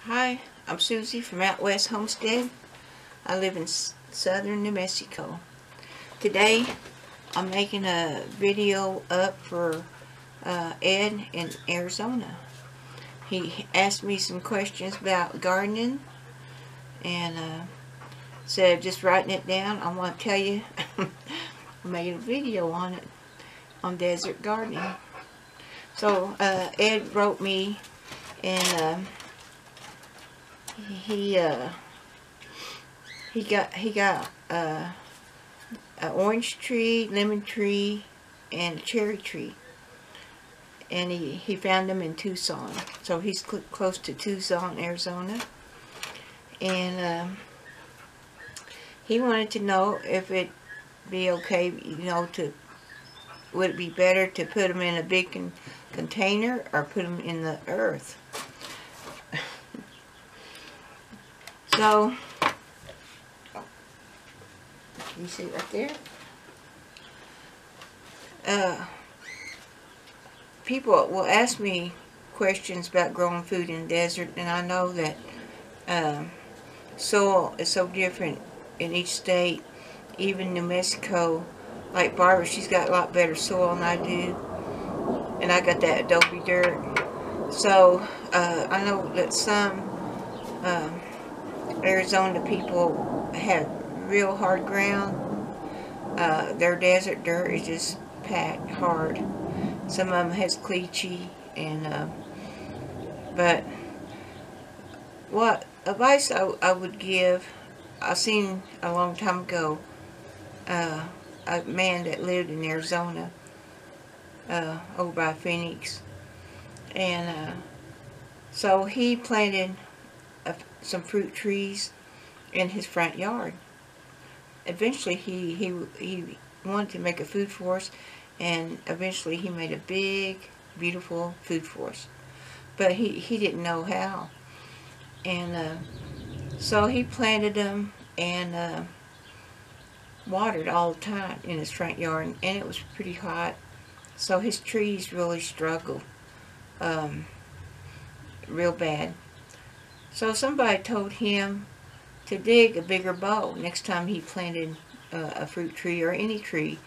Hi, I'm Susie from out west Homestead. I live in southern New Mexico. Today I'm making a video up for Ed in Arizona. He asked me some questions about gardening and said just writing it down. I want to tell you I made a video on it, on desert gardening. So Ed wrote me, and he got an orange tree, lemon tree, and a cherry tree, and he found them in Tucson. So he's close to Tucson, Arizona, and he wanted to know if it'd be okay, would it be better to put them in a big container or put them in the earth. So, you see right there? People will ask me questions about growing food in the desert, and I know that soil is so different in each state. Even New Mexico, like Barbara, she's got a lot better soil than I do, and I got that adobe dirt. So I know that some Arizona people have real hard ground. Their desert dirt is just packed hard. Some of them has cleachy, and but what advice I would give, I seen a long time ago a man that lived in Arizona, over by Phoenix, and so he planted some fruit trees in his front yard. Eventually he wanted to make a food forest, and eventually he made a big, beautiful food forest. But he didn't know how. And so he planted them and watered all the time in his front yard, and it was pretty hot. So his trees really struggled real bad. So somebody told him to dig a bigger bowl next time he planted a fruit tree or any tree.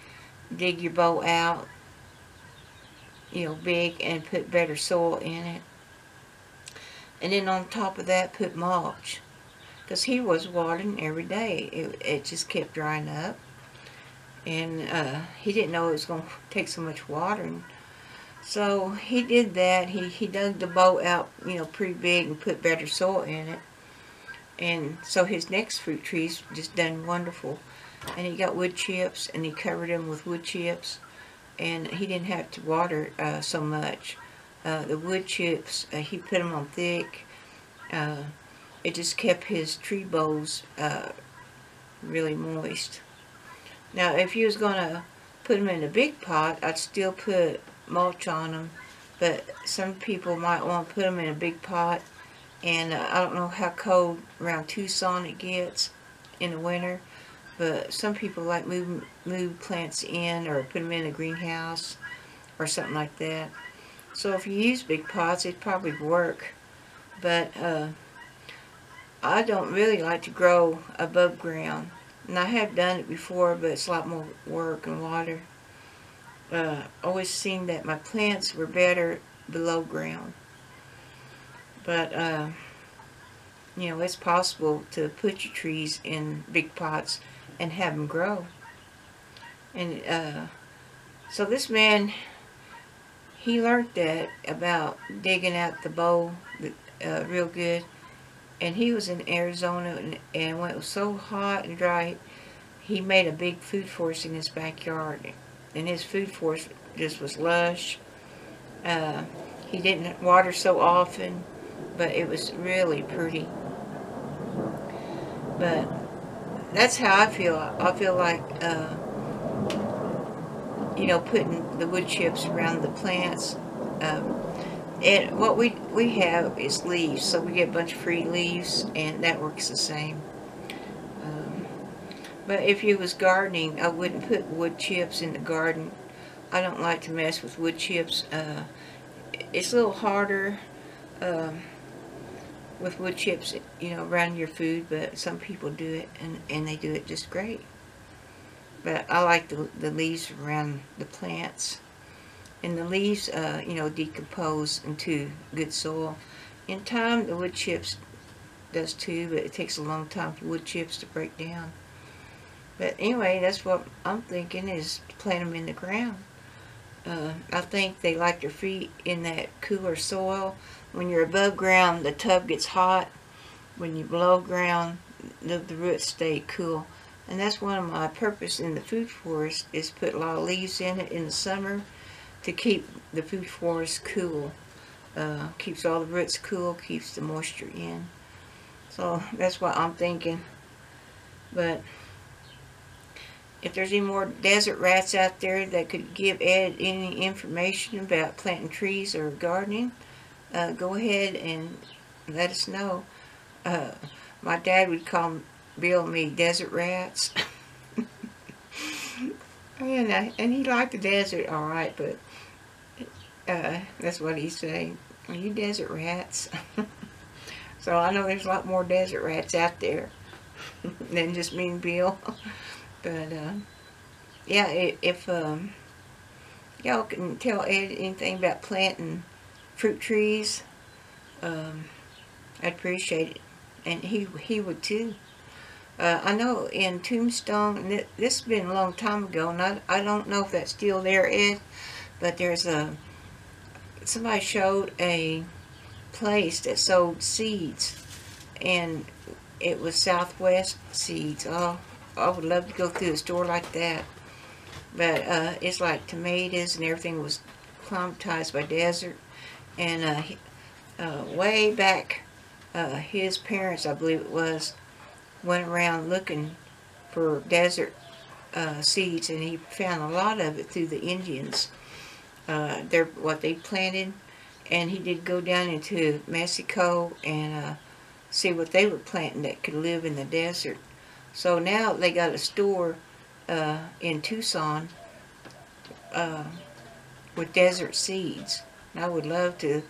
Dig your bowl out, big, and put better soil in it. And then on top of that, put mulch. Because he was watering every day. It just kept drying up. And he didn't know it was going to take so much watering. So he did that. He dug the bowl out, pretty big, and put better soil in it. And so his next fruit trees just done wonderful. And he got wood chips, and he covered them with wood chips. And he didn't have to water so much. The wood chips, he put them on thick. It just kept his tree bowls really moist. Now, if you was going to put them in a big pot, I'd still put mulch on them. But some people might want to put them in a big pot. And I don't know how cold around Tucson it gets in the winter. But some people like move plants in, or put them in a greenhouse or something like that. So if you use big pots, it'd probably work. But I don't really like to grow above ground. And I have done it before, but it's a lot more work and water. Always seemed that my plants were better below ground. But it's possible to put your trees in big pots and have them grow. And so this man, he learned that about digging out the bowl real good. And he was in Arizona, and when it was so hot and dry, he made a big food forest in his backyard. And his food forest just was lush. He didn't water so often, but it was really pretty. But that's how I feel. I feel like, putting the wood chips around the plants. And what we have is leaves, so we get a bunch of free leaves, and that works the same. But if you was gardening, I wouldn't put wood chips in the garden. I don't like to mess with wood chips. It's a little harder with wood chips, you know, around your food, but some people do it, and they do it just great. But I like the leaves around the plants. And the leaves, you know, decompose into good soil. In time, the wood chips does too, but it takes a long time for wood chips to break down. But anyway, that's what I'm thinking, is to plant them in the ground. I think they like their feet in that cooler soil. When you're above ground, the tub gets hot. When you're below ground, the roots stay cool. And that's one of my purpose in the food forest, is put a lot of leaves in it in the summer to keep the food forest cool. Keeps all the roots cool, keeps the moisture in. So that's what I'm thinking. But if there's any more desert rats out there that could give Ed any information about planting trees or gardening, go ahead and let us know. My dad would call Bill and me desert rats. And he liked the desert alright, but that's what he'd say. Are you desert rats? So I know there's a lot more desert rats out there than just me and Bill. But yeah, if y'all can tell Ed anything about planting fruit trees, I'd appreciate it. And he would too. I know in Tombstone, and this has been a long time ago, and I don't know if that's still there, Ed, but there's somebody showed a place that sold seeds, and it was Southwest seeds. Oh, I would love to go through a store like that. But it's like tomatoes and everything was climatized by desert. And way back, his parents, I believe it was, went around looking for desert seeds, and he found a lot of it through the Indians. What they planted, and he did go down into Mexico and see what they were planting that could live in the desert. So now they got a store in Tucson with desert seeds. And I would love to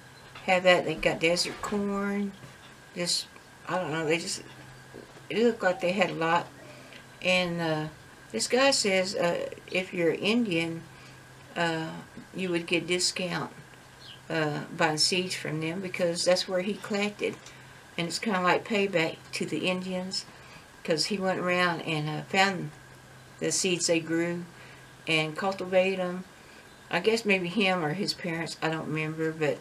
have that. They got desert corn. Just, I don't know, it looked like they had a lot. And this guy says if you're Indian, you would get a discount buying seeds from them, because that's where he collected. And it's kind of like payback to the Indians, because he went around and found the seeds they grew and cultivated them. I guess maybe him or his parents, I don't remember, but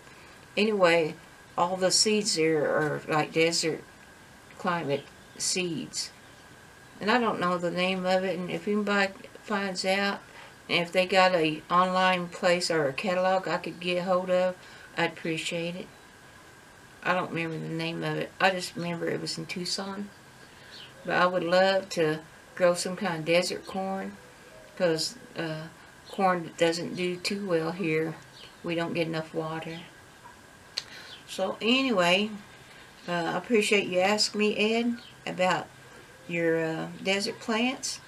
anyway, all the seeds there are like desert climate seeds. And I don't know the name of it, and if anybody finds out, and if they got a online place or a catalog I could get hold of, I'd appreciate it. I don't remember the name of it. I just remember it was in Tucson. But I would love to grow some kind of desert corn, because corn doesn't do too well here. We don't get enough water. So anyway, I appreciate you asking me, Ed, about your desert plants.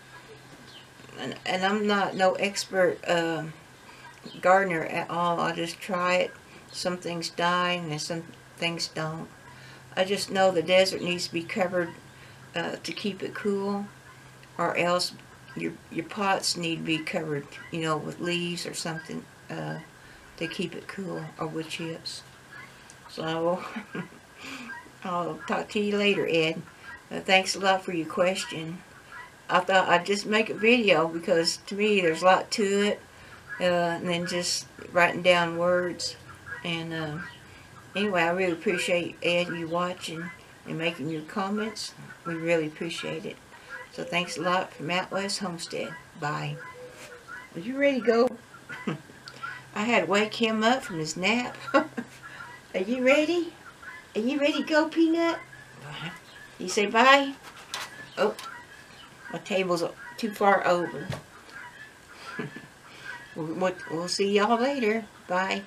And I'm not no expert gardener at all. I just try it. Some things die and some things don't. I just know the desert needs to be covered to keep it cool, or else your pots need to be covered, you know, with leaves or something to keep it cool, or wood chips. So I'll talk to you later, Ed. Thanks a lot for your question. I thought I'd just make a video, because to me there's a lot to it, and then just writing down words. And anyway, I really appreciate, Ed, you watching and making your comments. We really appreciate it. So thanks a lot from Out West Homestead. Bye. Are you ready to go? I had to wake him up from his nap. Are you ready? Are you ready to go, Peanut? You say bye? Oh, my table's too far over. We'll see y'all later. Bye.